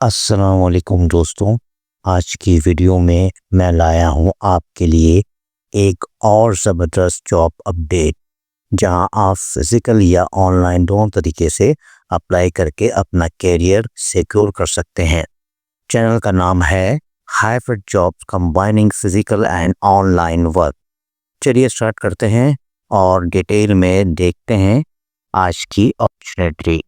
السلام علیکم دوستوں، آج کی ویڈیو میں لایا ہوں آپ کے لیے ایک اور زبردست جاب اپڈیٹ، جہاں آپ فزیکل یا آن لائن دونوں طریقے سے اپلائی کر کے اپنا کیریئر سیکیور کر سکتے ہیں۔ چینل کا نام ہے hybrid jobs combining physical and on line work. چلیے اسٹارٹ کرتے ہیں اور ڈیٹیل میں دیکھتے ہیں آج کی اپرچونیٹی۔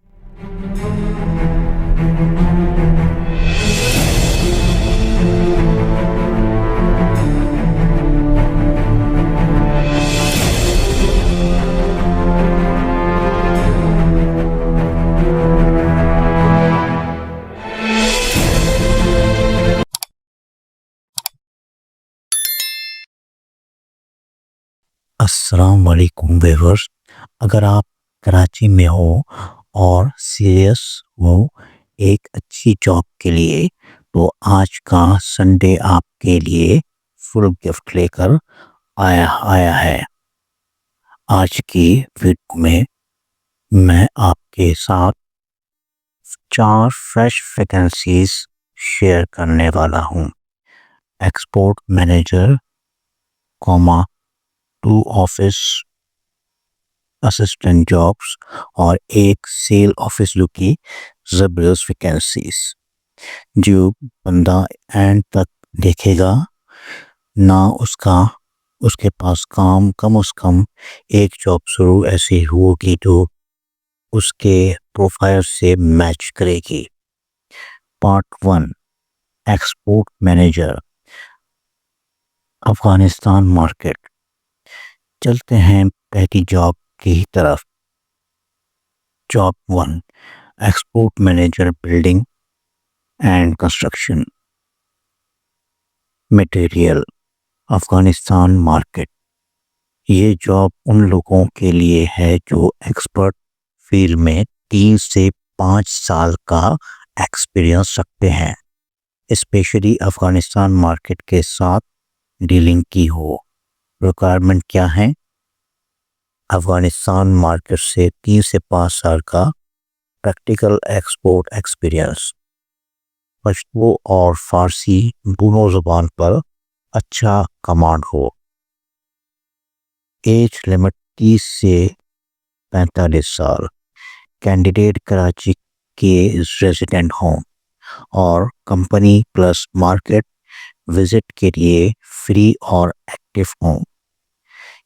السلام علیکم ویورز، اگر آپ کراچی میں ہو اور سیریس ہو ایک اچھی جاب کے لیے، تو آج کا سنڈے آپ کے لیے فل گفٹ لے کر آیا ہے۔ آج کی ویڈیو میں آپ کے ساتھ 4 فریش ویکنسیز شیئر کرنے والا ہوں۔ Export manager 2 office assistant jobs اور ایک سیل آفیسر کی زبردست ویکنسیز۔ جو بندہ اینڈ تک دیکھے گا نہ اس کے پاس کم از کم ایک جاب ضرور ایسی ہوگی جو اس کے پروفائل سے میچ کرے گی۔ Part 1، export manager Afghanistan market. چلتے ہیں پہلی جاب کی طرف۔ Job 1، export manager building and construction material, Afghanistan market. یہ جاب ان لوگوں کے لیے ہے جو ایکسپرٹ فیلڈ میں 3 سے 5 سال کا ایکسپیرئنس رکھتے ہیں، اسپیشلی افغانستان مارکیٹ کے ساتھ ڈیلنگ کی ہو۔ ریکوائرمنٹ کیا ہے؟ افغانستان مارکیٹ سے 3 سے 5 سال کا پریکٹیکل ایکسپورٹ ایکسپیرئنس، پشتو اور فارسی دونوں زبان پر اچھا کمانڈ ہو۔ ایج لمٹ 30 سے 45 سال، کینڈیڈیٹ کراچی کے ریزیڈنٹ ہوں اور کمپنی پلس مارکیٹ وزٹ کے لیے فری اور ایکٹیو ہوں۔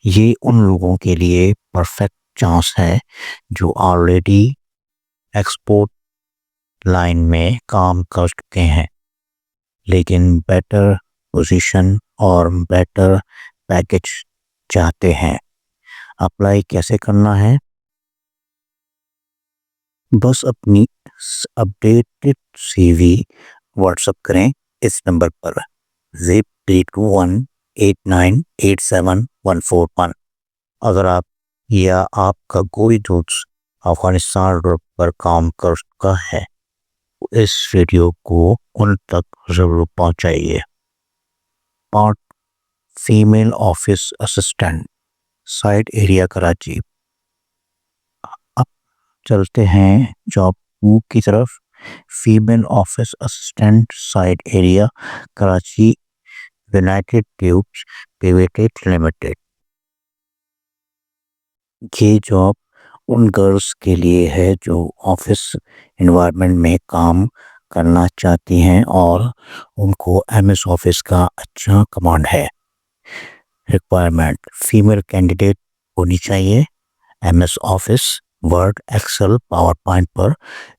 یہ ان لوگوں کے لیے پرفیکٹ چانس ہے جو آلریڈی ایکسپورٹ لائن میں کام کر چکے ہیں، لیکن بیٹر پوزیشن اور بیٹر پیکج چاہتے ہیں۔ اپلائی کیسے کرنا ہے؟ بس اپنی اپڈیٹڈ سی وی واٹس اپ کریں اس نمبر پر 032189874141۔ اگر آپ یا آپ کا کوئی دوست افغانستان پر کام کر چکا ہے تو اس ویڈیو کو ان تک ضرور پہنچائیے۔ Part female office assistant, site area Karachi. اب چلتے ہیں جاب 2 کی طرف۔ Female office assistant, site area Karachi, united tubes private limited. یہ جاب ان گرلز کے لیے ہے جو آفس انوائرمنٹ میں کام کرنا چاہتی ہیں اور ان کو ایم ایس آفس کا اچھا کمانڈ ہے۔ ریکوائرمنٹ: فیمیل کینڈیڈیٹ ہونی چاہیے، M S office, word, excel, PowerPoint پر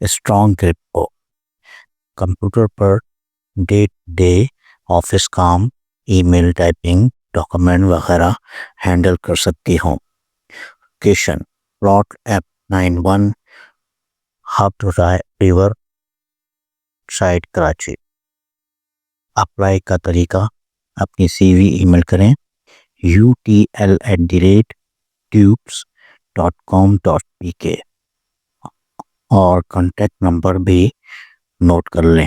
اسٹرانگ گرپ ہو، کمپیوٹر پر ڈے ٹو ڈے آفس کام، ای میل ٹائپنگ، ڈاکومنٹ وغیرہ ہینڈل کر سکتی ہوں۔ Location: plot F91 Hub river site Karachi. Apply کا طریقہ: اپنی سی وی ای میل کریں utl@tubes.com.pk اور کانٹیکٹ نمبر بھی نوٹ کر لیں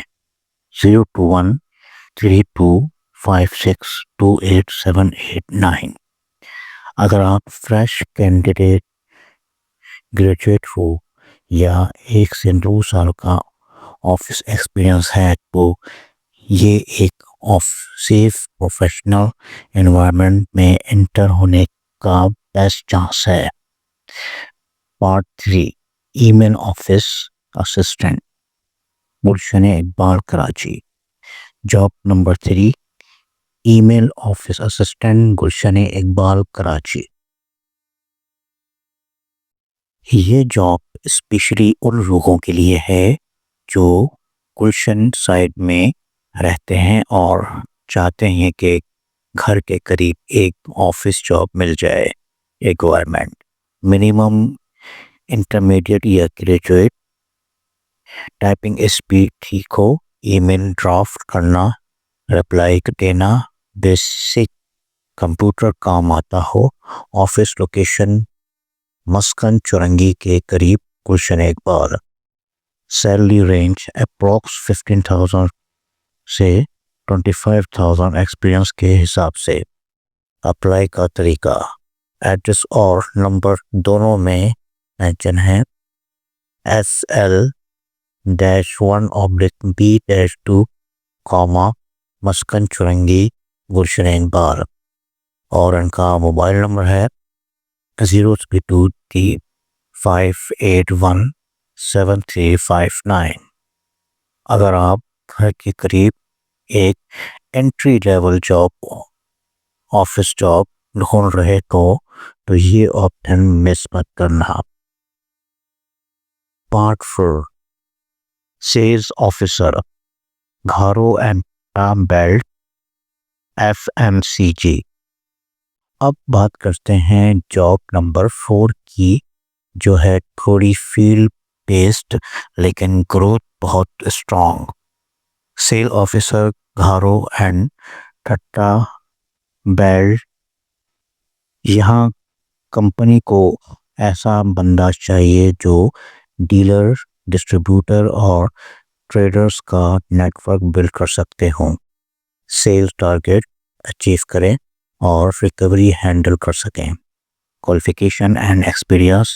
02132562879۔ اگر آپ فریش کینڈیڈیٹ گریجویٹ ہو یا 1 سے 2 سال کا آفس ایکسپیرئنس ہے تو یہ ایک سیف پروفیشنل انوائرمنٹ میں انٹر ہونے کا بیسٹ چانس ہے۔ Part 3، email office assistant, Gulshan Iqbal, Karachi. Job number 3، email office assistant, Gulshan Iqbal, Karachi. یہ جاب اسپیشلی ان لوگوں کے لیے ہے جو گلشن سائٹ میں رہتے ہیں اور چاہتے ہیں کہ گھر کے قریب ایک آفس جاب مل جائے۔ ایک گورنمنٹ منیمم انٹرمیڈیٹ یا گریجویٹ، ٹائپنگ اسپیڈ ٹھیک ہو، ای میل ڈرافٹ کرنا، رپلائی دینا، بیسک کمپیوٹر کام آتا ہو۔ آفس لوکیشن مسکن چورنگی کے قریب، Gulshan Iqbal. Salary range approx 15,000 سے 25,000 ایکسپیرئنس کے حساب سے۔ اپلائی کا طریقہ، ایڈریس اور نمبر دونوں میں مینشن ہے۔ SL-1/B-2, مسکن چورنگی، گلشن اقبال۔ اور ان کا موبائل نمبر ہے 03235817359۔ اگر آپ گھر کے قریب ایک entry level job, office job ڈھونڈ رہے تو یہ آپشن مس مت کرنا۔ Part 4، sales officer, Gharo and belt, FMCG۔ اب بات کرتے ہیں جاب نمبر 4 کی، جو ہے تھوڑی فیلڈ بیسڈ لیکن گروتھ بہت strong. Sale officer, Gharo and Thatta belt. یہاں کمپنی کو ایسا بندہ چاہیے جو ڈیلر، ڈسٹریبیوٹر اور ٹریڈرز کا نیٹ ورک بلڈ کر سکتے ہوں، سیلز ٹارگیٹ اچیو کریں اور ریکوری ہینڈل کر سکیں۔ Qualification and experience,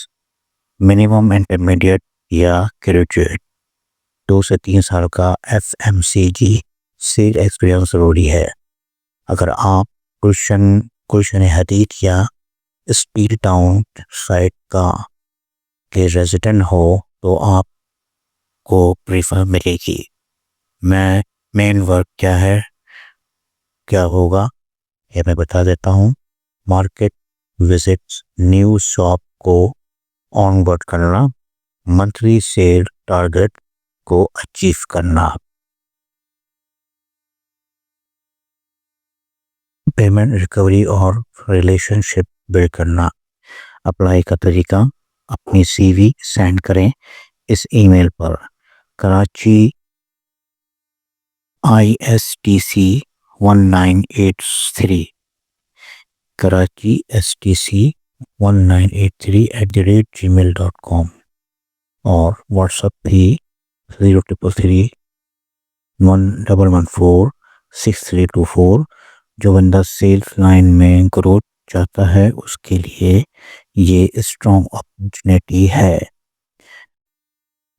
minimum intermediate یا گریجویٹ، 2 سے 3 سال کا FMCG سیل ایکسپیرئنس ضروری ہے۔ اگر آپ گلشن حدید یا اسٹیل ٹاؤن سائٹ کے ریزیڈنٹ ہو تو آپ کو پریفر ملے گی۔ مین ورک کیا ہوگا یہ میں بتا دیتا ہوں۔ مارکیٹ وزٹس، نیو شاپ کو آن بورڈ کرنا، منتھلی سیل ٹارگیٹ کو اچیو کرنا۔ پیمنٹ ریکوری اور ریلیشن شپ بلڈ کرنا۔ اپلائی کا طریقہ، اپنی CV سینڈ کریں اس ای میل پر، کراچی ISTC1983، کراچی STC1983@gmail.com، اور واٹس ایپ بھی 0333114634۔ جو بندہ سیلز لائن میں گروتھ چاہتا ہے اس کے لیے یہ اسٹرانگ اپرچونیٹی ہے۔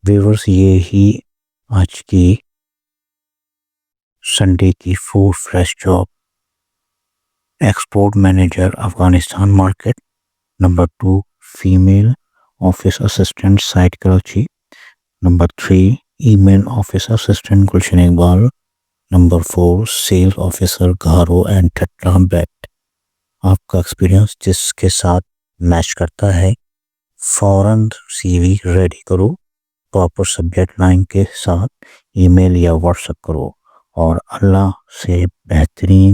ویورز، یہ ہی آج کی سنڈے کی 4 fresh job. Export manager, Afghanistan market. Number 2، female office assistant, site Karachi. Number 3، email office assistant, Gulshan Iqbal. Number 4، sales officer, Gharo and Thatta belt. آپ کا ایکسپیرئنس جس کے ساتھ میچ کرتا ہے فوراً CV ریڈی کرو، پراپر سبجیکٹ لائن کے ساتھ ای میل یا واٹس ایپ کرو اور اللہ سے بہترین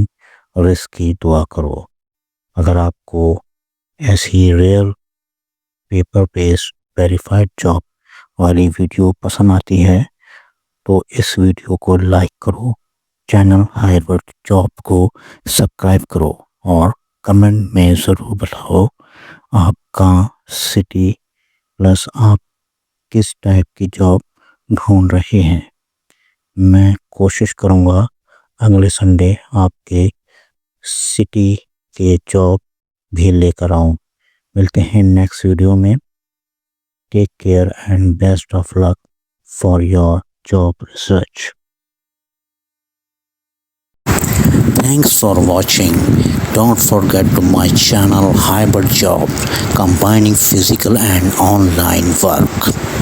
رزق کی دعا کرو۔ اگر آپ کو ایسی rare paper based verified job والی ویڈیو پسند آتی ہے تو اس ویڈیو کو لائک کرو، چینل ہائر ورڈ جاب کو سبسکرائب کرو اور کمنٹ میں ضرور بتاؤ آپ کا سٹی پلس آپ کس ٹائپ کی جاب ڈھونڈ رہے ہیں۔ میں کوشش کروں گا اگلے سنڈے آپ کے سٹی کے جاب بھی لے کر آؤں۔ ملتے ہیں نیکسٹ ویڈیو میں۔ Take care and best of luck for your job research. Thanks for watching. Don't forget to my channel Hybrid Job, combining physical and online work.